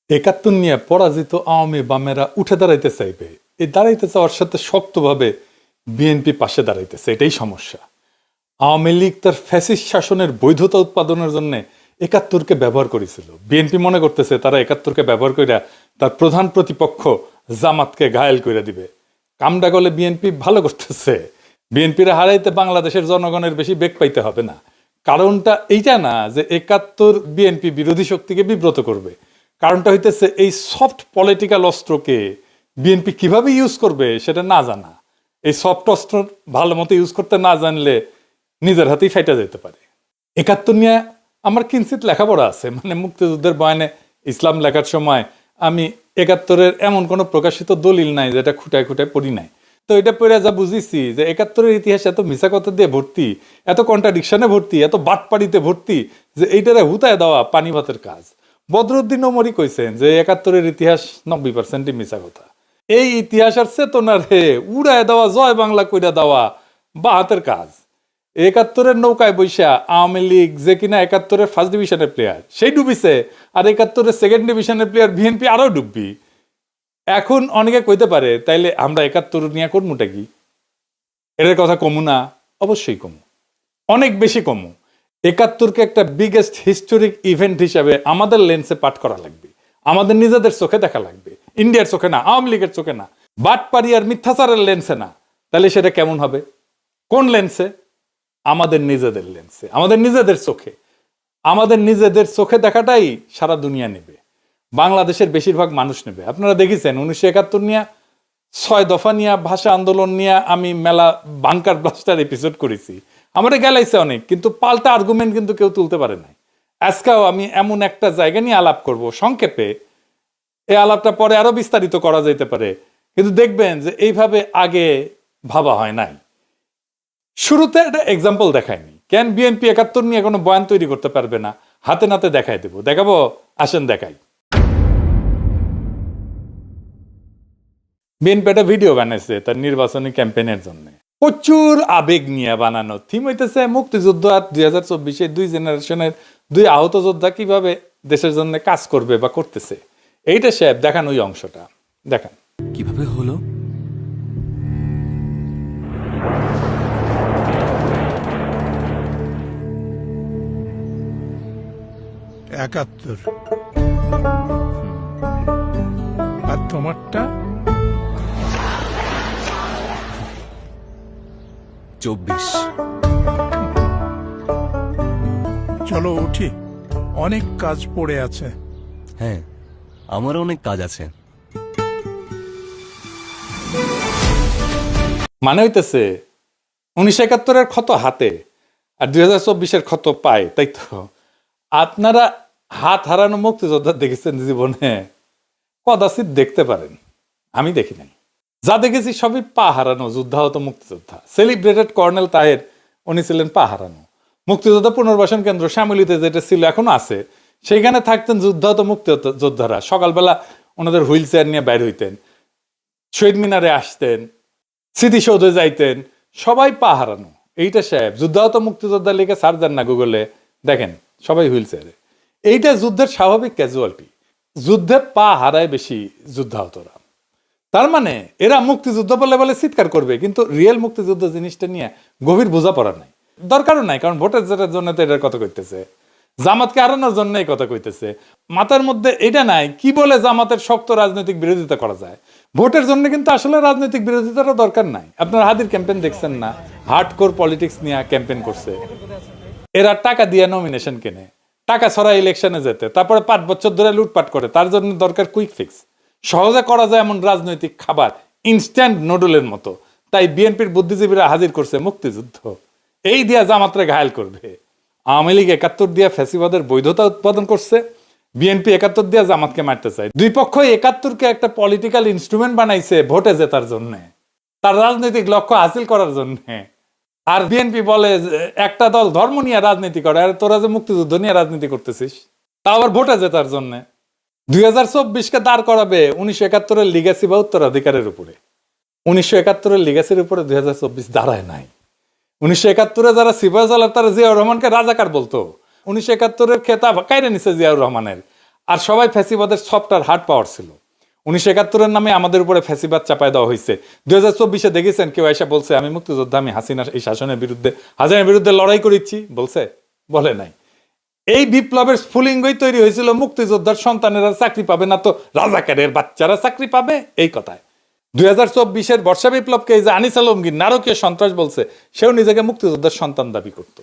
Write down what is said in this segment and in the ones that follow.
একাত্তর নিয়ে পরাজিত আওয়ামী বামেরা উঠে দাঁড়াইতে চাইবে, এই দাঁড়াইতে চাওয়ার সাথে শক্তভাবে বিএনপি পাশে দাঁড়াইতেছে, এটাই সমস্যা। আওয়ামী লীগ তার ফ্যাসিস্ট শাসনের বৈধতা উৎপাদনের জন্য একাত্তরকে ব্যবহার করেছিল। বিএনপি মনে করতেছে তারা একাত্তরকে ব্যবহার কইরা তার প্রধান প্রতিপক্ষ জামাতকে ঘায়েল করে দিবে। কামডা গলে বিএনপি ভালো করতেছে। বিএনপিরা হারাইতে বাংলাদেশের জনগণের বেশি বেগ পাইতে হবে না। কারণটা এইটা না যে একাত্তর বিএনপি বিরোধী শক্তিকে বিব্রত করবে, কারণটা হইতেছে এই সফট পলিটিক্যাল অস্ত্রকে বিএনপি কিভাবে ইউজ করবে সেটা না জানা। এই সফট অস্ত্র ভালো মতো ইউজ করতে না জানলে নিজের হাতেই ফাইটা যেতে পারে। একাত্তর নিয়ে আমার কিঞ্চিত লেখাপড়া আছে, মানে মুক্তিযুদ্ধের বয়ানে ইসলাম লেখার সময় আমি একাত্তরের এমন কোনো প্রকাশিত দলিল নাই যেটা খুঁটায় খুঁটায় পড়ি নাই। তো এটা পড়ে যা বুঝেছি যে একাত্তরের ইতিহাস এত মিছা কথা দিয়ে ভর্তি, এত কন্ট্রাডিকশনে ভর্তি, এত বাটপাড়িতে ভর্তি যে এইটারে হুতায় দেওয়া পানি ভাতের কাজ। বদরুদ্দিন ওমরই কইছেন যে একাত্তরের ইতিহাস 90% মিছা কথা। এই ইতিহাস আর চেতনারে উড়ায় দেওয়া, জয় বাংলা কইরা দেওয়া বা হাতের কাজ। একাত্তরের নৌকায় বৈশা আওয়ামী লীগ যে কিনা একাত্তরের ফার্স্ট ডিভিশনের প্লেয়ার সেই ডুবিছে, আর একাত্তরের সেকেন্ড ডিভিশনের প্লেয়ার বিএনপি আরো ডুববি। এখন অনেকে কইতে পারে তাইলে আমরা একাত্তর নিয়ে করমুটা কি? এর কথা কমু না? অবশ্যই কমু, অনেক বেশি কমু। একাত্তরকে একটা বিগেস্ট হিস্টোরিক ইভেন্ট হিসাবে আমাদের লেন্সে পাঠ করা লাগবে, আমাদের নিজেদের চোখে দেখা লাগবে, ইন্ডিয়ার চোখে না, আওয়ামী লীগের চোখে না, বাটপাড়ি আর মিথ্যাচারের লেন্সে না। তাহলে সেটা কেমন হবে? কোন লেন্সে? আমাদের নিজেদের লেন্সে, আমাদের নিজেদের চোখে। আমাদের নিজেদের চোখে দেখাটাই সারা দুনিয়া নেবে, বাংলাদেশের বেশিরভাগ মানুষ নেবে। আপনারা দেখেছেন 1971 নিয়ে, 6 দফা নিয়ে, ভাষা আন্দোলন নিয়ে আমি মেলা বাংকার ব্লাস্টার এপিসোড করেছি, আমাদের গেলাইছে অনেক, কিন্তু পাল্টা আর্গুমেন্ট কিন্তু কেউ তুলতে পারে নাই। আজকেও আমি এমন একটা জায়গা নিয়ে আলাপ করব সংক্ষেপে, এই আলাপটা পরে আরো বিস্তারিত করা যেতে পারে, কিন্তু দেখবেন যে এইভাবে আগে ভাবা হয় নাই। শুরুতে একটা এক্সাম্পল দেখায়নি, কেন বিএনপি একাত্তর নিয়ে কোনো বয়ান তৈরি করতে পারবে না? হাতে নাতে দেখাই দেবো, দেখাবো, আসেন দেখাই। বিএনপি একটা ভিডিও বানাইছে তার নির্বাচনী ক্যাম্পেইনের জন্য, প্রচুর আবেগ নিয়ে বানানো। থিম হইতেছে মুক্তিযুদ্ধ আর 2024-এ 2 জেনারেশনের 2 আহত যোদ্ধা কিভাবে দেশের জন্য কাজ করবে বা করতেছে। এইটা সাহেব দেখান, ওই অংশটা দেখান। কিভাবে হলো? একাত্তর। আর তোমারটা? 24। চলো উঠি, অনেক কাজ পড়ে আছে। হ্যাঁ, আমার অনেক কাজ আছে। মানে হইতেছে 1971-এর ক্ষত হাতে আর 2024-এর ক্ষত পায়, তাই তো? আপনারা হাত হারানো মুক্তিযোদ্ধা দেখেছেন জীবনে? কদাচিৎ দেখতে পারেন, আমি দেখি নাই। যা দেখেছি সবই পা হারানো যুদ্ধাহত মুক্তিযোদ্ধা। সেলিব্রেটেড কর্নেল তাহের, উনি ছিলেন পা হারানো। মুক্তিযোদ্ধা পুনর্বাসন কেন্দ্র শ্যামলীতে যেটা ছিল, এখনো আছে, সেইখানে থাকতেন যুদ্ধাহত মুক্তিযোদ্ধারা। সকালবেলা ওনাদের হুইল চেয়ার নিয়ে বাইর হইতেন, শহীদ মিনারে আসতেন, স্মৃতিসৌধে যাইতেন, সবাই পা হারানো। এইটা সাহেব যুদ্ধাহত মুক্তিযোদ্ধা লিখে সার্চ দেন না গুগলে, দেখেন সবাই হুইল চেয়ারে। এইটা যুদ্ধের স্বাভাবিক ক্যাজুয়ালিটি। যুদ্ধে পা হারায় বেশি যুদ্ধাহতরা। তার মানে এরা মুক্তিযুদ্ধ বলে বলে চিৎকার করবে, কিন্তু রিয়েল মুক্তিযুদ্ধ জিনিসটা নিয়ে গভীর বোঝাপড়া নাই, দরকারও নাই। কারণ ভোটের জেতার জন্য তো এটার কথা কইতেছে, জামাতকে হারানোর জন্য এই কথা কইতেছে। মাথার মধ্যে এটা নাই কি বলে জামাতের শক্ত রাজনৈতিক বিরোধিতা করা যায়। ভোটের জন্য কিন্তু আসলে রাজনৈতিক বিরোধিতারও দরকার নাই। আপনারা হাদির ক্যাম্পেইন দেখছেন না? হার্ডকোর পলিটিক্স নিয়ে ক্যাম্পেইন করছে। এরা টাকা দিয়ে নমিনেশন কেনে, টাকা ছড়া ইলেকশনে যেতে, তারপরে 5 বছর ধরে লুটপাট করে। তার জন্য দরকার কুইক ফিক্স, সহজে করা যায় এমন রাজনৈতিক খাবার, ইনস্ট্যান্ট নুডলের মতো। তাই বিএনপির বুদ্ধিজীবীরা হাজির করছে মুক্তিযুদ্ধ, এই দিয়া জামাতরে ঘায়েল করবে। আওয়ামী লীগ 71 দিয়া ফ্যাসিবাদের বৈধতা উৎপাদন করছে, বিএনপি 71 দিয়া জামাতকে মারতে চায়। দুই পক্ষই 71-কে একটা পলিটিক্যাল ইনস্ট্রুমেন্ট বানাইছে ভোটে জেতার জন্য, তার রাজনৈতিক লক্ষ্য হাসিল করার জন্য। আর বিএনপি বলে একটা দল ধর্ম নিয়ে রাজনীতি করে, আর তোরা যে মুক্তিযুদ্ধ নিয়ে রাজনীতি করতেছিস, তা আবার ভোটে জেতার জন্য। 2024-কে দাঁড় করাবে 1971-এর লিগ্যাসি বা উত্তরাধিকারের উপরে। 1971-এর লিগ্যাসির উপরে 2024 দাঁড়ায় নাই। 1971-এ যারা সিপাহী সালার, তারা জিয়াউর রহমানকে রাজাকার বলতো। 1971-এর খেতাব কাইরে নিছে জিয়াউর রহমানের। আর সবাই ফ্যাসিবাদের সফট আর হার্ড পাওয়ার ছিল। 1971-এর নামে আমাদের উপরে ফ্যাসিবাদ চাপায় দেওয়া হয়েছে। 2024-এ দেখেছেন কেউ এসে বলছে আমি মুক্তিযোদ্ধা, আমি হাসিনার এই শাসনের বিরুদ্ধে, হাসিনার বিরুদ্ধে লড়াই করেছি, বলছে? বলে নাই। এই বিপ্লবের স্ফুলিঙ্গই তৈরি হয়েছিল মুক্তিযোদ্ধার সন্তানেরা চাকরি পাবে না তো রাজাকারের বাচ্চারা চাকরি পাবে, এই কথায়। 2024-এর বর্ষা বিপ্লবকে এই যে আনিস আলমগীর নারকীয় সন্ত্রাস বলছে, সেও নিজেকে মুক্তিযোদ্ধার সন্তান দাবি করত।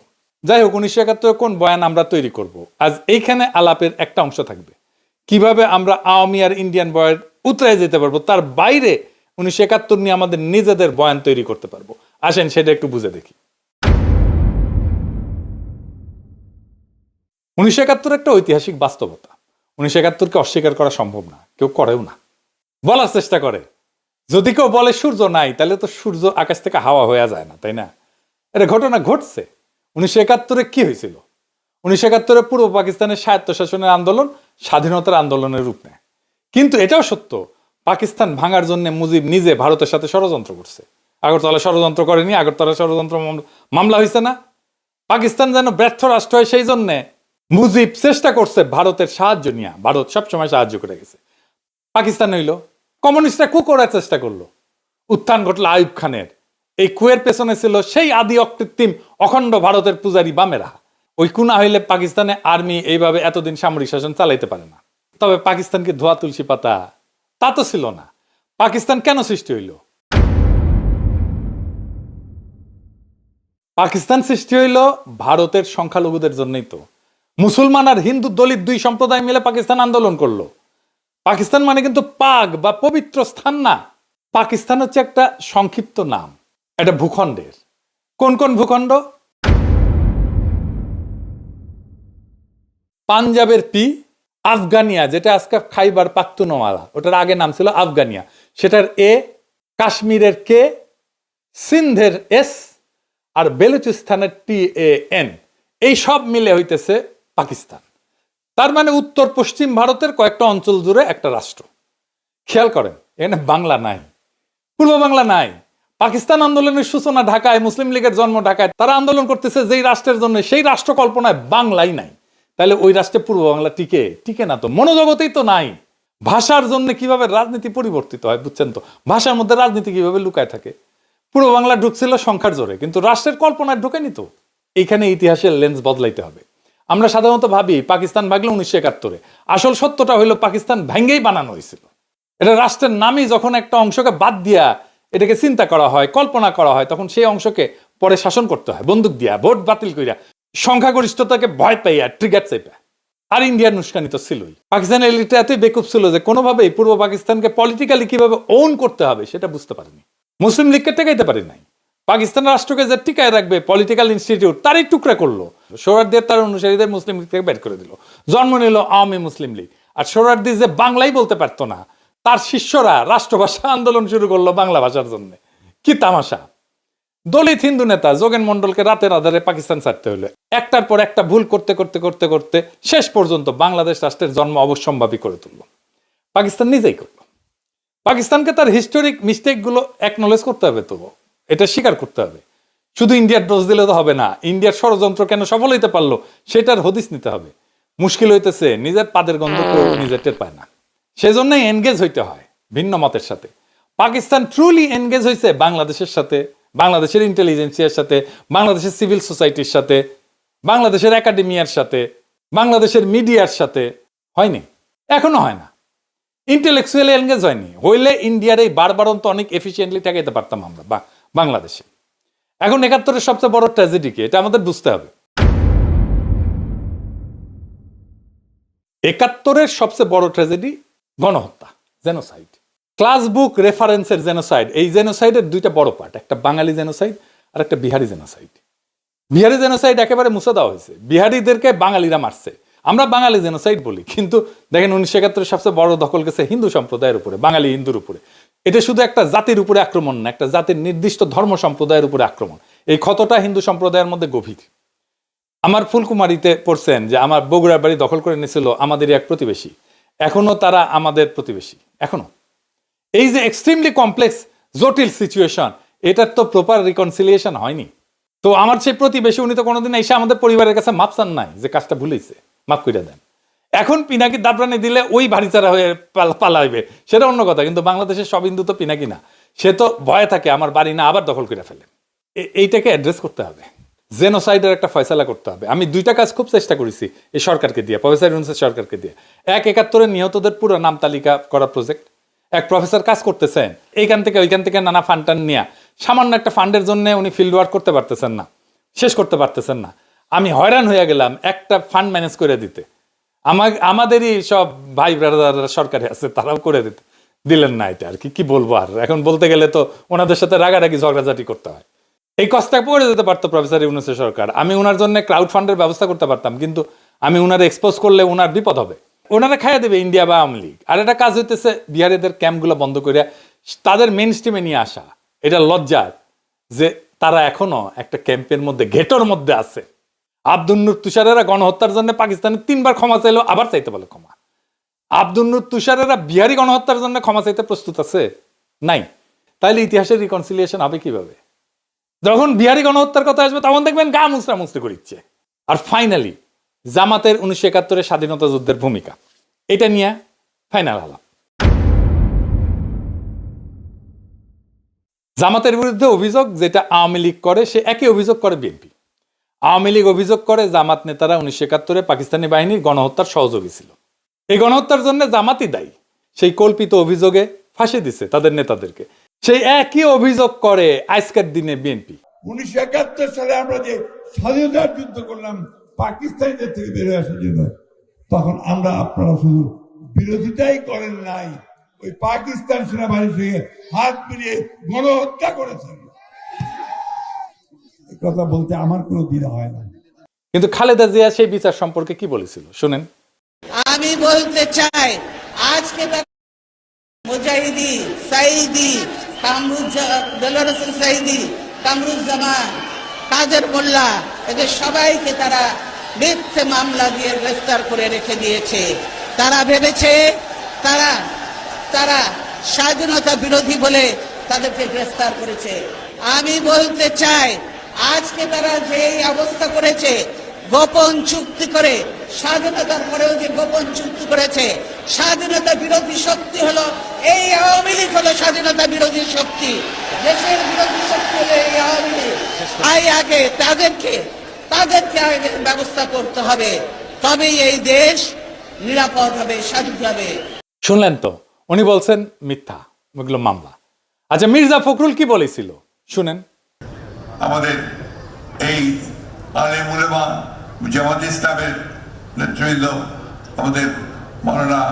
যাই হোক, 1971 কোন বয়ান আমরা তৈরি করব, আজ এইখানে আলাপের একটা অংশ থাকবে। কিভাবে আমরা আওয়ামী আর ইন্ডিয়ান বয়ান উতরে যেতে পারবো, তার বাইরে 1971 নিয়ে আমাদের নিজেদের বয়ান তৈরি করতে পারবো। আসেন সেটা একটু বুঝে দেখি। 1971 একটা ঐতিহাসিক বাস্তবতা। 1971-কে অস্বীকার করা সম্ভব না, কেউ করেও না। বলার চেষ্টা করে, যদি কেউ বলে সূর্য নাই, তাহলে তো সূর্য আকাশ থেকে হাওয়া হয়ে যায় না, তাই না? এটা ঘটনা ঘটছে। 1971-এ কি হয়েছিল? 1971-এ পূর্ব পাকিস্তানের স্বায়ত্তশাসনের আন্দোলন স্বাধীনতার আন্দোলনের রূপ নেয়। কিন্তু এটাও সত্য, পাকিস্তান ভাঙার জন্য মুজিব নিজে ভারতের সাথে ষড়যন্ত্র করছে। আগরতলা ষড়যন্ত্র করেনি? আগরতলা ষড়যন্ত্র মামলা হয়েছে না? পাকিস্তান যেন ব্যর্থ রাষ্ট্র হয়, সেই জন্যে মুজিব চেষ্টা করছে ভারতের সাহায্য নিয়ে। ভারত সবসময় সাহায্য করে গেছে। পাকিস্তান হইল কমিউনিস্টরা কু করার চেষ্টা করলো, উত্থান ঘটলো আইয়ুব খানের। এই কুয়ের পেছনে ছিল সেই আদি অকৃত্রিম অখণ্ড ভারতের পূজারী বামেরা। ওই কুনা হইলে পাকিস্তানে আর্মি এইভাবে এতদিন সামরিক শাসন চালাইতে পারে না। তবে পাকিস্তানকে ধোয়া তুলসী পাতা তা তো ছিল না। পাকিস্তান কেন সৃষ্টি হইল? পাকিস্তান সৃষ্টি হইল ভারতের সংখ্যালঘুদের জন্যই তো। মুসলমান আর হিন্দু দলিত দুই সম্প্রদায় মিলে পাকিস্তান আন্দোলন করলো। পাকিস্তান মানে কিন্তু পাক বা পবিত্র স্থান না। পাকিস্তান হচ্ছে একটা সংক্ষিপ্ত নাম, এটা ভূখণ্ডের। কোন কোন ভূখণ্ড? পাঞ্জাবের পি, আফগানিয়া যেটা আজকে খাইবার পাখতুনওয়ালা, ওটার আগে নাম ছিল আফগানিয়া, সেটার এ, কাশ্মীরের কে, সিন্ধের এস, আর বেলুচিস্তানের TAN, এই সব মিলে হইতেছে পাকিস্তান। তার মানে উত্তর পশ্চিম ভারতের কয়েকটা অঞ্চল জুড়ে একটা রাষ্ট্র। খেয়াল করেন, এখানে বাংলা নাই, পূর্ব বাংলা নাই। পাকিস্তান আন্দোলনের সূচনা ঢাকায়, মুসলিম লীগের জন্ম ঢাকায়। তারা আন্দোলন করতেছে যেই রাষ্ট্রের জন্য, সেই রাষ্ট্র কল্পনায় বাংলাই নাই। তাহলে ওই রাষ্ট্রে পূর্ব বাংলা টিকে না তো, মনোজগতেই তো নাই। ভাষার জন্য কিভাবে রাজনীতি পরিবর্তিত হয় বুঝছেন তো? ভাষার মধ্যে রাজনীতি কিভাবে লুকায় থাকে। পূর্ব বাংলা ঢুকছিল সংখ্যার জোরে, কিন্তু রাষ্ট্রের কল্পনায় ঢুকেনি তো। এইখানে ইতিহাসের লেন্স বদলাইতে হবে। আমরা সাধারণত ভাবি পাকিস্তান ভাগলো 1971-এ, আসল সত্যটা হইলো পাকিস্তান ভেঙ্গেই বানানো হয়েছিল। এটা রাষ্ট্রের নামই যখন একটা অংশকে বাদ দিয়া এটাকে চিন্তা করা হয়, কল্পনা করা হয়, তখন সেই অংশকে পরে শাসন করতে হয় বন্দুক দিয়া, ভোট বাতিল করিয়া, সংখ্যাগরিষ্ঠতাকে ভয় পাইয়া, ট্রিগার চাইপা। আর ইন্ডিয়ার উস্কানি তো ছিলই। পাকিস্তানের এলিটটা এতই বেকুব ছিল যে কোনোভাবেই পূর্ব পাকিস্তানকে পলিটিক্যালি কিভাবে ওন করতে হবে সেটা বুঝতে পারেনি। মুসলিম লীগকে টেকাইতে পারি নাই। পাকিস্তান রাষ্ট্রকে যে টিকায় রাখবে পলিটিক্যাল ইনস্টিটিউট, তারই টুকরা করলো। সোহরাওয়ার্দীর তার অনুসারীদের মুসলিম লীগ থেকে বের করে দিল, জন্ম নিল আওয়ামী মুসলিম লীগ। আর সোহরাওয়ার্দী যে বাংলাই বলতে পারতো না, তার শিষ্যরা রাষ্ট্রভাষা আন্দোলন শুরু করলো বাংলা ভাষার জন্য। কি তামাশা! দলিত হিন্দু নেতা যোগেন মন্ডলকে রাতের আধারে পাকিস্তান ছাড়তে হলো। একটার পর একটা ভুল করতে করতে করতে করতে শেষ পর্যন্ত বাংলাদেশ রাষ্ট্রের জন্ম অবশ্যম্ভাবী করে তুলল। পাকিস্তান নিজেই করলো। পাকিস্তানকে তার হিস্টোরিক মিস্টেক গুলো অ্যাকনোলেজ করতে হবে, তো এটা স্বীকার করতে হবে। শুধু ইন্ডিয়ার দোষ দিলে তো হবে না। ইন্ডিয়ার ষড়যন্ত্র কেন সফল হইতে পারলো সেটার হদিস নিতে হবে। মুশকিল হইতেছে নিজের পাদের গন্ধ কেউ নিজের টের পায় না। সেজন্যই এনগেজ হইতে হয় ভিন্ন মতের সাথে। পাকিস্তান ট্রুলি এনগেজ হয়েছে বাংলাদেশের সাথে, বাংলাদেশের ইন্টেলিজেন্সিয়ার সাথে, বাংলাদেশের সিভিল সোসাইটির সাথে, বাংলাদেশের একাডেমিয়ার সাথে, বাংলাদেশের মিডিয়ার সাথে। হয়নি, এখনো হয় না। ইন্টেলেকচুয়ালি এনগেজ হয়নি। হইলে ইন্ডিয়ার এই বারবারন্ত অনেক এফিসিয়েন্টলি ঠেকাইতে পারতাম আমরা বাংলাদেশে। এখন 71-এর সবচেয়ে বড় ট্র্যাজেডি কি, এটা আমাদের বুঝতে হবে। 71-এর সবচেয়ে বড় ট্র্যাজেডি গণহত্যা, জেনোসাইড। ক্লাস বুক রেফারেন্সের জেনোসাইড। এই জেনোসাইডের দুইটা বড় পার্ট, একটা বাঙালি জেনোসাইড আর একটা বিহারি জেনোসাইড। বিহারি জেনোসাইড একেবারে মুছে দেওয়া হয়েছে, বিহারিদেরকে বাঙালিরা মারছে। আমরা বাঙালি জেনোসাইড বলি, কিন্তু দেখেন 1971-এর সবচেয়ে বড় দখল গেছে হিন্দু সম্প্রদায়ের উপরে, বাঙালি হিন্দুর উপরে। এটা শুধু একটা জাতির উপরে আক্রমণ না, একটা জাতির নির্দিষ্ট ধর্ম সম্প্রদায়ের উপরে আক্রমণ। এই ক্ষতটা হিন্দু সম্প্রদায়ের মধ্যে গভীর। আমার ফুলকুমারিতে পড়ছেন যে আমার বগুড়ার বাড়ি দখল করে নিয়েছিল আমাদের এক প্রতিবেশী। এখনো তারা আমাদের প্রতিবেশী, এখনো। এই যে এক্সট্রিমলি কমপ্লেক্স জটিল সিচুয়েশন, এটার তো প্রপার রিকনসিলিয়েশন হয়নি। তো আমার সেই প্রতিবেশী, উনি তো কোনোদিন এসে আমাদের পরিবারের কাছে মাপ চান নাই যে কাজটা ভুলেছে, মাফ করে দেন। এখন পিনাকি দাবরানি দিলে ওই ভারিচারা হয়ে পালাইবে, সেটা অন্য কথা। কিন্তু বাংলাদেশের সব হিন্দু তো পিনাকি না, সে তো ভয়ে থাকে আমার বাড়ি না আবার দখল করে ফেলে। এইটাকে অ্যাড্রেস করতে হবে, জেনোসাইডের একটা ফয়সালা করতে হবে। আমি দুইটা কাজ খুব চেষ্টা করেছি এই সরকারকে দিয়ে, প্রফেসর ইউনূসের সরকারকে দিয়ে। ১/৭১ নিহতদের পুরো নাম তালিকা করা প্রজেক্ট, এক প্রফেসর কাজ করতেছেন এইখান থেকে ওইখান থেকে নানা ফান্ড টান নিয়ে, সামান্য একটা ফান্ডের জন্য উনি ফিল্ড ওয়ার্ক করতে পারতেছেন না, শেষ করতে পারতেছেন না। আমি হয়রান হয়ে গেলাম একটা ফান্ড ম্যানেজ করে দিতে। আমাদেরই সব ভাই ব্রাদাররা সরকারে আছে, তারাও করে দিলেন না। এটা আর কি বলবো, আর এখন বলতে গেলে তো ওনাদের সাথে রাগারাগি ঝগড়াঝাটি করতে হয়। এই কষ্টটা পড়ে যেতে পারতো প্রফেসর ইউনূসের সরকার, আমি ওনার জন্য ক্রাউড ফান্ডের ব্যবস্থা করতে পারতাম, কিন্তু আমি ওনারা এক্সপোজ করলে ওনার বিপদ হবে, ওনারা খাইয়া দেবে ইন্ডিয়া বা আওয়ামী লীগ। আর একটা কাজ হইতেছে বিহারিদের ক্যাম্পগুলো বন্ধ করে তাদের মেইন স্ট্রিমে নিয়ে আসা। এটা লজ্জার যে তারা এখনো একটা ক্যাম্পের মধ্যে, ঘেটোর মধ্যে আছে। আব্দুল নূর তুষারেরা গণহত্যার জন্য পাকিস্তানে 3বার ক্ষমা চাইলো, আবার চাইতে বলে ক্ষমা। আব্দুল নূর তুষারেরা বিহারি গণহত্যার জন্য ক্ষমা চাইতে প্রস্তুত আছে? নাই। তাইলে ইতিহাসের রিকনসিলিয়েশন হবে কিভাবে? যখন বিহারি গণহত্যার কথা আসবে তখন দেখবেন গা মুসরা মুসরি করিচ্ছে। আর ফাইনালি জামাতের 1971 স্বাধীনতা যুদ্ধের ভূমিকা, এটা নিয়ে ফাইনাল আলাপ। জামাতের বিরুদ্ধে অভিযোগ যেটা আওয়ামী লীগ করে, সে একই অভিযোগ করে বিএনপি। আওয়ামী লীগ অভিযোগ করে জামাত নেতারা 1971 পাকিস্তানি বাহিনীর গণহত্যার সহযোগী ছিল, এই গণহত্যার জন্য জামাতই দায়ী। সেই কল্পিত অভিযোগে ফাঁসি দিছে তাদের নেতাদেরকে। সেই একই অভিযোগ করে আজকের দিনে বিএনপি। 1971 সালে আমরা যে স্বাধীনতার যুদ্ধ করলাম পাকিস্তানিদের থেকে বেরোয় আসার জন্য, তখন আমরা আপনারা শুধু বিরোধিতাই করেন নাই, ওই পাকিস্তান সেনাবাহিনীর সঙ্গে হাত মিলিয়ে গণহত্যা করেছেন। এই কথা বলতে আমার কোনো দ্বিধা হয় না। কিন্তু খালেদা জিয়া সেই বিচার সম্পর্কে কি বলেছিল শুনেন। আমি বলতে চাই, আজকে মুজাহিদি, সাইদি, দেলোয়ার হোসেন সাইদি, কামরুজ্জামান, কাদের মোল্লা, এদের সবাইকে তারা মিথ্যে মামলা দিয়ে গ্রেফতার করে রেখে দিয়েছে। তারা ভেবেছে তারা স্বাধীনতা বিরোধী বলে তাদেরকে গ্রেফতার করেছে। আমি বলতে চাই, আজকে তারা যে অবস্থা করেছে, গোপন চুক্তি করে, স্বাধীনতার পরেও যে গোপন চুক্তি করেছে, স্বাধীনতা বিরোধী শক্তি হলো এই আওয়ামী লীগ, হলো স্বাধীনতা বিরোধী শক্তি, দেশের বিরোধী শক্তি হলো এই আওয়ামী লীগ। আগে তাদেরকে আগে ব্যবস্থা করতে হবে, তবেই এই দেশ নিরাপদ হবে, স্বাধীন হবে। শুনলেন তো, উনি বলছেন মিথ্যা, ওগুলো মামলা। আচ্ছা, মির্জা ফখরুল কি বলেছিল শুনেন। আমাদের এই আলেম উলেমা জামাত ইসলামের নেতৃবৃন্দ, আমাদের মাওলানা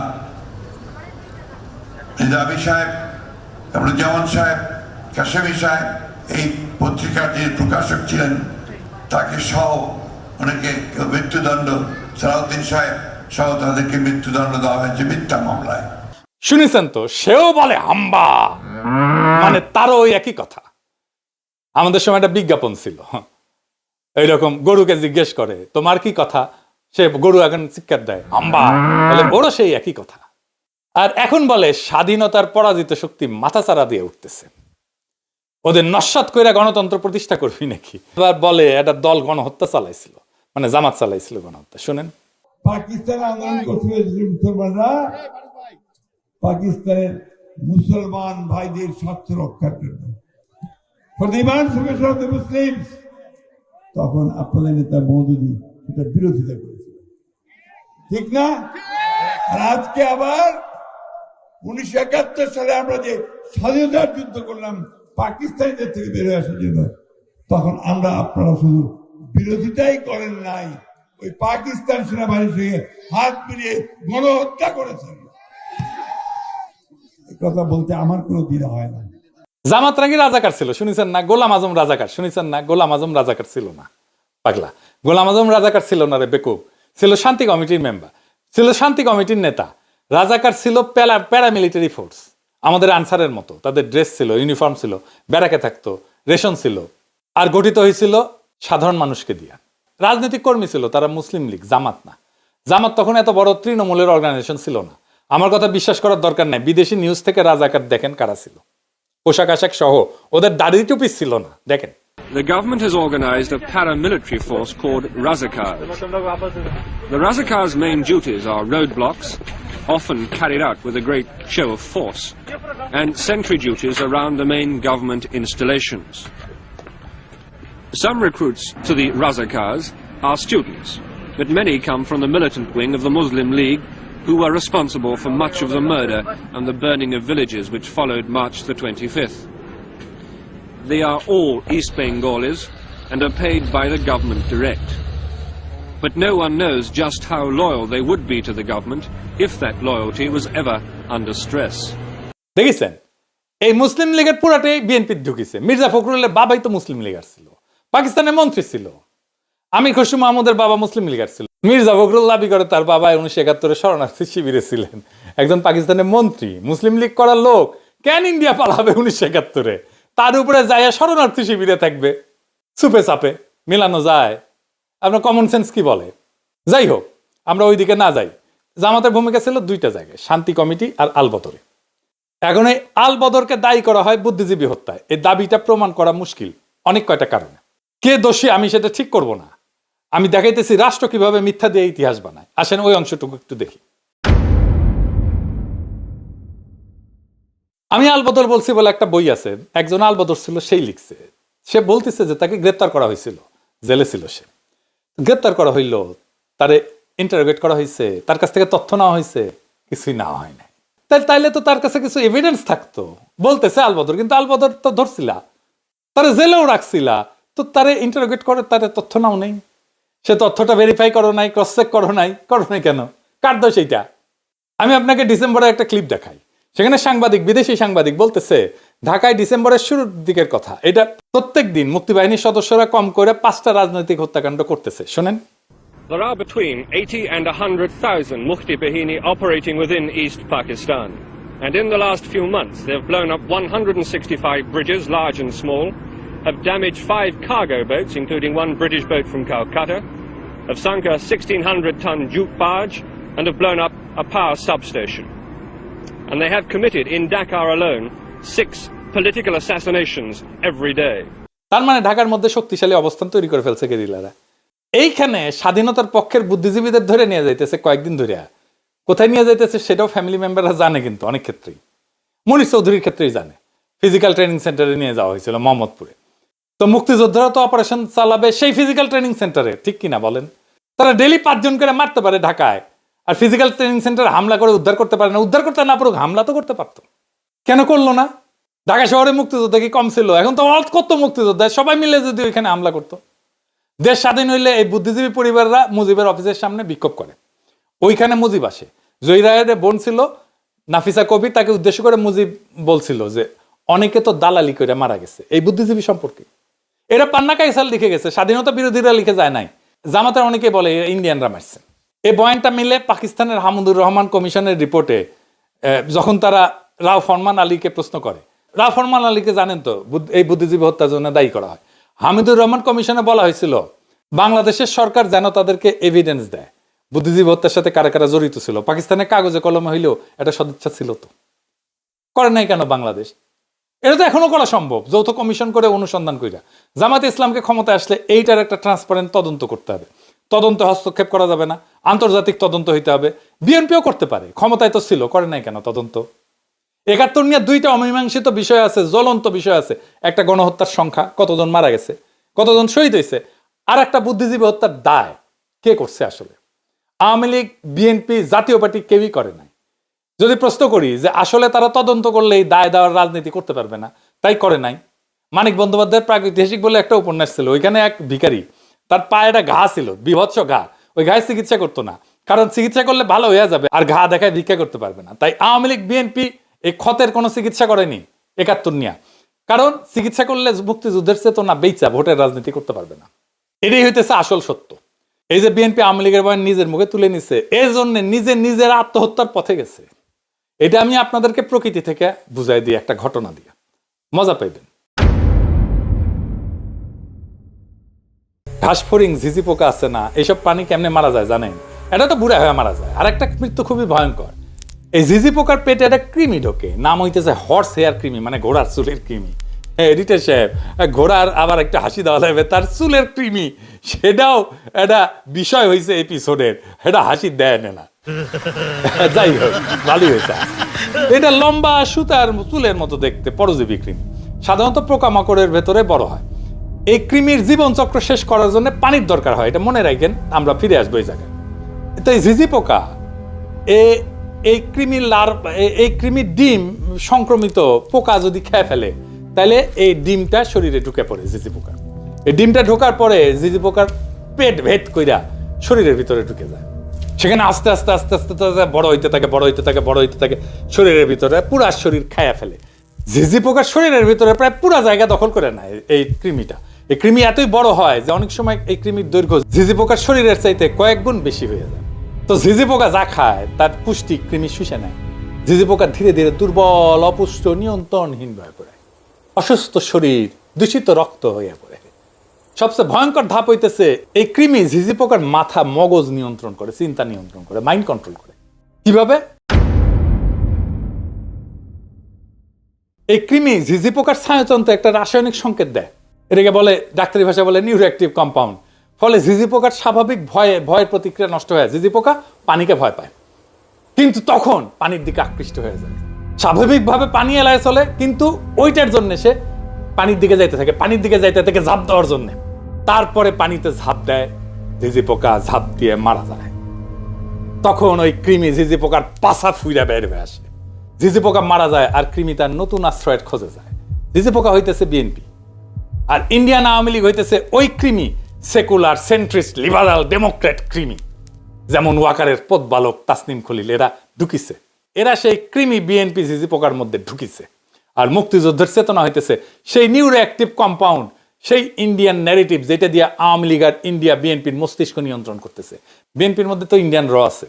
নিজামী সাহেব, জামান সাহেব, কাশেমি সাহেব, এই পত্রিকার যে প্রকাশক ছিলেন তাকে সহ অনেকে মৃত্যুদণ্ড, সালাউদ্দিন সাহেব সহ তাদেরকে মৃত্যুদণ্ড দেওয়া হয়েছে মিথ্যা মামলায়। শুনেছেন তো, সেও বলে হাম্বা, মানে তারও ওই একই কথা। আমাদের সময় একটা বিজ্ঞাপন ছিল এইরকম, গরুকে জিজ্ঞেস করে তোমার কি কথা, সে গরু এখন চিৎকার দেয় হাম্বা, বলে ওরও সেই একই কথা। আর এখন বলে স্বাধীনতার পরাজিত শক্তি মাথাচাড়া দিয়ে উঠতেছে, ওদের নস্যাৎ করে গণতন্ত্র প্রতিষ্ঠা করবি নাকি। এবার বলে একটা দল গণহত্যা চালাইছিল, মানে জামাত চালাইছিল গণহত্যা। শুনেন, পাকিস্তান আন্দোলন করতে হয়েছিল মুসলমানরা পাকিস্তানের মুসলমান ভাইদের স্বার্থ রক্ষার জন্য, for the emancipation of the Muslims। তখন আপনাদের নেতা মওদুদি এটা বিরোধিতা করেছিল, ঠিক না? আর আজকে আবার 1971 সালে আমরা যে স্বাধীনতার যুদ্ধ করলাম পাকিস্তানিদের থেকে বেরোয় আসার জন্য, তখন আমরা আপনারা শুধু বিরোধিতাই করেন নাই, ওই পাকিস্তান সেনাবাহিনীর সঙ্গে হাত মিলিয়ে গণহত্যা করেছেন। এই কথা বলতে আমার কোনো দ্বিধা হয় না। জামাত রাঙ্গি রাজাকার ছিল শুনেছেন না, গোলাম আজম রাজাকার শুনেছেন না, গোলাম আজম রাজাকার ছিল না পাগলা, গোলাম আজম রাজাকার ছিল না রে বেকুব, ছিল শান্তি কমিটির মেম্বার, ছিল শান্তি কমিটির নেতা। রাজাকার ছিল প্যারামিলিটারি ফোর্স, আমাদের আনসারের মতো, তাদের ড্রেস ছিল, ইউনিফর্ম ছিল, ব্যারাকে থাকতো, রেশন ছিল, আর গঠিত হয়েছিল সাধারণ মানুষকে দিয়ে। রাজনৈতিক কর্মী ছিল তারা, মুসলিম লীগ, জামাত না। জামাত তখন এত বড় তৃণমূলের অর্গানাইজেশন ছিল না। আমার কথা বিশ্বাস করার দরকার নাই, বিদেশি নিউজ থেকে রাজাকার দেখেন কারা ছিল, পোশাক আশাক সহ, ওদের দাড়ি টুপি ছিল না, দেখেন। the government has organized a paramilitary force called Razakars. The Razakars' main duties are roadblocks, often carried out with a great show of force, and sentry duties around the main government installations. Some recruits to the Razakars are students, but many come from the militant wing of the Muslim League, who were responsible for much of the murder and the burning of villages which followed March the 25th. They are all East Bengalis and are paid by the government direct. But no one knows just how loyal they would be to the government if that loyalty was ever under stress. দেখেছেন এই মুসলিম লীগের পুরাটাই BNP ঢুকিছে। Mirza ফখরুলের বাবাই তো মুসলিম লীগার ছিল, পাকিস্তানের মন্ত্রী ছিল। আমির খসরু মাহমুদের বাবা মুসলিম লীগার ছিল। মির্জা ফখরুল দাবি করে তার বাবা 1971 শরণার্থী শিবিরে ছিলেন, একজন পাকিস্তানের মন্ত্রী। মুসলিম লীগ করার লোক কেন ইন্ডিয়া পালাবে 1971-এ? তার উপরে যায় শরণার্থী শিবিরে থাকবে। সুপে চাপে মিলানো যায়? আপনার কমন সেন্স কি বলে? যাই হোক, আমরা ওই দিকে না যাই। জামাতের ভূমিকা ছিল দুইটা জায়গায়, শান্তি কমিটি আর আলবদরে। এখন এই আলবদরকে দায়ী করা হয় বুদ্ধিজীবী হত্যায়। এই দাবিটা প্রমাণ করা মুশকিল অনেক কয়টা কারণে। কে দোষী আমি সেটা ঠিক করব না, আমি দেখাইতেছি রাষ্ট্র কিভাবে মিথ্যা দিয়ে ইতিহাস বানায়। আসেন ওই অংশটুকু একটু দেখি। আমি আলবদর বলছি বলে একটা বই আছে, একজন আলবদর ছিল সেই লিখছে। সে বলতেছে যে তাকে গ্রেপ্তার করা হয়েছিল, জেলে ছিল সে। গ্রেপ্তার করা হইল, তারে ইন্টারোগেট করা হয়েছে, তার কাছ থেকে তথ্য নেওয়া হয়েছে, কিছুই নেওয়া হয় না। তাইলে তো তার কাছে কিছু এভিডেন্স থাকতো, বলতেছে আলবদর। কিন্তু আলবদর তো ধরছিলা, তারে জেলেও রাখছিলা, তো তারে ইন্টারোগেট করে তারে তথ্য নাও নেই, সে তথ্যটা ভেরিফাই করো নাই, ক্রস চেক করো নাই কেন? কার দোষ এইটা? আমি আপনাকে ডিসেম্বরে একটা ক্লিপ দেখাই। সেখানে সাংবাদিক, বিদেশি সাংবাদিক বলতেছে ঢাকায় ডিসেম্বরের শুরুর দিকের কথা, এটা প্রত্যেক দিন মুক্তিবাহিনীর সদস্যরা কম করে 5টা রাজনৈতিক হত্যাকাণ্ড করতেছে। শোনেন, There are between 80 and 100,000 Mufti Bahini operating within East Pakistan. And in the last few months, they've blown up 165 bridges, large and small, have damaged 5 cargo boats, including one British boat from Calcutta, have sunk a 1,600-ton jute barge, and have blown up a power substation. And they have committed, in Dakar alone, 6 political assassinations every day. তার মানে ঢাকার মধ্যে শক্তিশালী অবস্থান তৈরি করে ফেলছে গেরিলারা। এইখানে স্বাধীনতার পক্ষের বুদ্ধিজীবীদের ধরে নিয়ে যাইতেছে কয়েকদিন ধরে। কোথায় নিয়ে যাইতেছে সেটাও ফ্যামিলি মেম্বাররা জানে, কিন্তু অনেক ক্ষেত্রেই, মনির চৌধুরীর ক্ষেত্রেই জানে। ফিজিক্যাল ট্রেনিং সেন্টারে নিয়ে যাওয়া হয়েছিল মোহাম্মদপুরে। তো মুক্তিযোদ্ধারা তো অপারেশন চালাবে সেই ফিজিক্যাল ট্রেনিং সেন্টারে, ঠিক কিনা বলেন? তারা ডেলি 5 জন করে মারতে পারে ঢাকায়, আর ফিজিক্যাল ট্রেনিং সেন্টারে হামলা করে উদ্ধার করতে পারে না। উদ্ধার করতে না পারুক, হামলা তো করতে পারতো, কেন করলো না? ঢাকা শহরে মুক্তিযোদ্ধা কি কম ছিল? এখন তো কত মুক্তিযোদ্ধা, সবাই মিলে যদি ওইখানে হামলা করতো। দেশ স্বাধীন হইলে এই বুদ্ধিজীবী পরিবাররা মুজিবের অফিসের সামনে বিক্ষোভ করে, ওইখানে মুজিব আসে। জহিরায়ের বোন ছিল নাফিসা কবি, তাকে উদ্দেশ্য করে মুজিব বলছিল যে অনেকে তো দালালি করে মারা গেছে এই বুদ্ধিজীবী সম্পর্কে। এরা পান্না কাইসাল লিখে গেছে, স্বাধীনতা বিরোধীরা লিখে যায় নাই। জামাতের অনেকে বলে ইন্ডিয়ানরা মারছে। এই বয়ানটা মিলে পাকিস্তানের হামুদুর রহমান কমিশনের রিপোর্টে যখন তারা রাও ফরমান আলীকে প্রশ্ন করে, রাও ফরমান আলীকে জানেন তো এই বুদ্ধিজীবী হত্যার জন্য দায়ী করা হয়। হামিদুর রহমান কমিশনে বলা হয়েছিল বাংলাদেশের সরকার যেন তাদেরকে এভিডেন্স দেয় বুদ্ধিজীবী হত্যার সাথে কারা কারা জড়িত ছিল। পাকিস্তানের কাগজে কলমে হইলেও এটা সদিচ্ছা ছিল, তো করে নাই কেন বাংলাদেশ? এটা তো এখনো করা সম্ভব, যৌথ কমিশন করে অনুসন্ধান কইরা। জামাতে ইসলামকে ক্ষমতায় আসলে এইটার একটা ট্রান্সপারেন্ট তদন্ত করতে হবে। তদন্তে হস্তক্ষেপ করা যাবে না, আন্তর্জাতিক তদন্ত হইতে হবে। বিএনপিও করতে পারে, ক্ষমতায় তো ছিল, করে নাই কেন তদন্ত? 71 নিয়ে 2টা অমীমাংসিত বিষয় আছে, জ্বলন্ত বিষয় আছে। একটা গণহত্যার সংখ্যা, কতজন মারা গেছে, কতজন শহীদ হয়েছে, আর একটা বুদ্ধিজীবী হত্যার দায় কে করছে আসলে? আওয়ামী লীগ, বিএনপি, জাতীয় পার্টি কেউই করে নাই। যদি প্রশ্ন করি যে আসলে তারা তদন্ত করলে এই দায় দেওয়ার রাজনীতি করতে পারবে না, তাই করে নাই। মানিক বন্দ্যোপাধ্যায়ের প্রাগৈতিহাসিক বলে একটা উপন্যাস ছিল, ওইখানে এক ভিখারি, তার পায়ে একটা ঘা ছিল, বিভৎস ঘা, ওই ঘায়ে চিকিৎসা করতো না, কারণ চিকিৎসা করলে ভালো হয়ে যাবে, আর ঘা দেখায় ভিক্ষা করতে পারবে না। তাই আওয়ামী লীগ, বিএনপি এই ক্ষতের কোনো চিকিৎসা করেনি 71 নিয়ে, কারণ চিকিৎসা করলে মুক্তিযুদ্ধের চেতনা বেচা ভোটের রাজনীতি করতে পারবে না। এটাই হইতেছে আসল সত্য। এই যে বিএনপি আওয়ামী লীগের বয়ান নিজের মুখে তুলে নিছে, এই জন্য নিজের আত্মহত্যার পথে গেছে। এটা আমি আপনাদেরকে প্রকৃতি থেকে বুঝাই দিই একটা ঘটনা দিয়ে, মজা পাইবেন। ঘাসফড়িং, ঝিঝি পোকা আছে না, এইসব প্রাণী কেমনে মারা যায় জানেন? এটা তো বুড়া হয়ে মারা যায়। আর একটা মৃত্যু খুবই ভয়ঙ্কর। এই ঝিঝি পোকার পেটে একটা কৃমি ঢোকে, নাম হইতেছে হর্স হেয়ার কৃমি, মানে ঘোড়ার চুলের কৃমি। এডিটর সাহেব, ঘোড়ার আবার একটা হাসি দেওয়া লাগবে, তার চুলের কৃমি, সেটাও একটা বিষয় হয়েছে এপিসোডের, এটা হাসি দেয় না। যাই হোক, ভালোই হয়েছে। এটা লম্বা সুতার চুলের মতো দেখতে, পরজীবী কৃমি, সাধারণত পোকামাকড়ের ভেতরে বড় হয়। এই কৃমির জীবনচক্র শেষ করার জন্য পানির দরকার হয়, এটা মনে রাখেন, আমরা ফিরে আসবো এই জায়গায়। তো এই ঝিঝি পোকা, এই কৃমির ডিম সংক্রমিত পোকা যদি খেয়ে ফেলে, তাহলে এই ডিমটা শরীরে ঢুকে পড়ে ঝিঝি পোকার। এই ডিমটা ঢোকার পরে ঝিঝি পোকার পেট ভেদ কইরা শরীরের ভিতরে ঢুকে যায়। সেখানে আস্তে আস্তে আস্তে আস্তে বড় হইতে থাকে, শরীরের ভিতরে পুরা শরীর খায়া ফেলে। ঝিঝি পোকার শরীরের ভিতরে প্রায় পুরা জায়গা দখল করে নেয় এই কৃমিটা। এই কৃমি এতই বড় হয় যে অনেক সময় এই কৃমির দৈর্ঘ্য ঝিঝি পোকার শরীরের চাইতে কয়েক গুণ বেশি হয়ে যায়। তো ঝিঝি পোকা যা খায় তার পুষ্টি কৃমি শুষে নেয়। ঝিঝি পোকা ধীরে ধীরে দুর্বল, অপুষ্ট, নিয়ন্ত্রণহীন হয়ে পড়ে, অসুস্থ শরীর, দূষিত রক্ত হয়ে পড়ে। সবচেয়ে ভয়ঙ্কর ধাপ হইতেছে, এই কৃমি ঝিঝি পোকার মাথা, মগজ নিয়ন্ত্রণ করে, চিন্তা নিয়ন্ত্রণ করে, মাইন্ড কন্ট্রোল করে। কিভাবে? এই কৃমি ঝিঝি পোকার স্নায়ুতন্ত্রে একটা রাসায়নিক সংকেত দেয়, এটাকে বলে, ডাক্তারি ভাষায় বলে নিউরোঅ্যাক্টিভ কম্পাউন্ড। ফলে ঝিঝি পোকার স্বাভাবিক ভয়ের প্রতিক্রিয়া নষ্ট হয়ে, ঝিঝি পোকা পানিকে ভয় পায়, কিন্তু তখন পানির দিকে আকৃষ্ট হয়ে যায়। স্বাভাবিকভাবে পানি এলায় চলে, কিন্তু ওইটার জন্য সে পানির দিকে যাইতে থাকে, ঝাঁপ দেওয়ার জন্য। তারপরে পানিতে ঝাঁপ দেয়, ঝিঝি পোকা ঝাঁপ দিয়ে মারা যায়। তখন ওই কৃমি ঝিঝি পোকার পাছা ফুইরা বের হয়ে আসে, ঝিঝি পোকা মারা যায়, আর কৃমি তার নতুন আশ্রয়ের খোঁজে যায়। ঝিঝি পোকা হইতেছে বিএনপি, আর ইন্ডিয়ান আওয়ামী লীগ হইতেছে ওই কৃমি, সেকুলার, সেন্ট্রিস্ট, লিবারাল, ডেমোক্রেট কৃমি, যেমন ওয়াকারের পথবালক তাসনিম খলিল, এরা ঢুকিছে। এরা সেই কৃমি বিএনপি ঝিঝি পোকার মধ্যে ঢুকিছে। আর মুক্তিযুদ্ধের চেতনা হইতেছে সেই নিউরোঅ্যাক্টিভ কম্পাউন্ড, সেই ইন্ডিয়ান ন্যারেটিভ, যেটা দিয়ে আওয়ামী লীগ আর ইন্ডিয়া বিএনপির মস্তিষ্ক নিয়ন্ত্রণ করতেছে। বিএনপির মধ্যে তো ইন্ডিয়ান র আছে,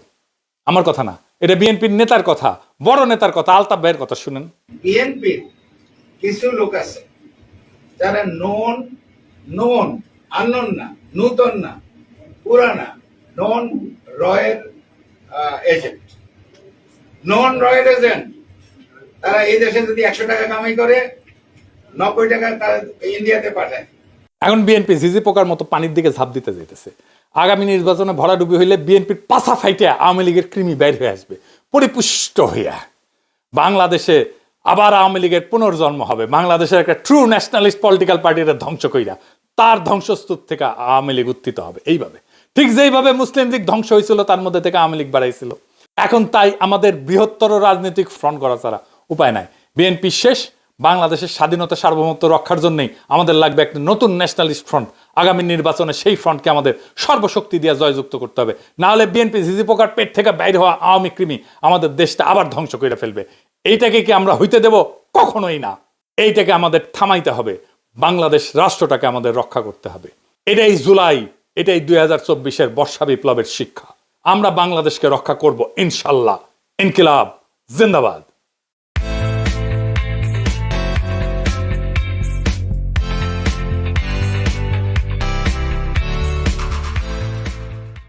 আমার কথা না, এটা বিএনপির নেতার কথা, বড় নেতার কথা, আলতাফ ভাইয়ের কথা শুনেন। বিএনপির কিছু লোক আছে যারা নন আননোন না, নূতন না, পুরানা, নন রয়ের এজেন্ট, তারা এই দেশে যদি 100 টাকা কামাই করে, 90 টাকা তারা ইন্ডিয়াতে পাঠায়। এখন বিএনপি ঝিঝি পোকার মতো পানির দিকে ঝাঁপ দিতে যেতেছে। আগামী নির্বাচনে ভরাডুবি হইলে বিএনপির পাছা ফাইটে আওয়ামী লীগের কৃমি বের হয়ে আসবে পরিপুষ্ট হইয়া। বাংলাদেশে আবার আওয়ামী লীগের পুনর্জন্ম হবে, বাংলাদেশের একটা ট্রু ন্যাশনালিস্ট পলিটিক্যাল পার্টির ধ্বংস কইরা তার ধ্বংসস্তূপ থেকে আওয়ামী লীগ উত্থিত হবে। এইভাবে, ঠিক যেইভাবে মুসলিম লীগ ধ্বংস হয়েছিল, তার মধ্যে থেকে আওয়ামী লীগ বাড়াইছিল। এখন তাই আমাদের বৃহত্তর রাজনৈতিক ফ্রন্ট করা ছাড়া উপায় নাই। বিএনপি শেষ, বাংলাদেশের স্বাধীনতা সার্বভৌমত্ব রক্ষার জন্যই আমাদের লাগবে একটা নতুন ন্যাশনালিস্ট ফ্রন্ট। আগামী নির্বাচনে সেই ফ্রন্টকে আমাদের সর্বশক্তি দিয়ে জয়যুক্ত করতে হবে, না হলে বিএনপি ঝিঝি পোকার পেট থেকে বাইরে হওয়া আওয়ামী কৃমি আমাদের দেশটা আবার ধ্বংস করে ফেলবে। এইটাকে কি আমরা হইতে দেব? কখনোই না। এইটাকে আমাদের থামাইতে হবে, বাংলাদেশ রাষ্ট্রটাকে আমাদের রক্ষা করতে হবে। এটাই জুলাই, এটাই 2024-এর বর্ষা বিপ্লবের শিক্ষা। আমরা বাংলাদেশকে রক্ষা করব ইনশাল্লাহ। ইনকিলাব জিন্দাবাদ।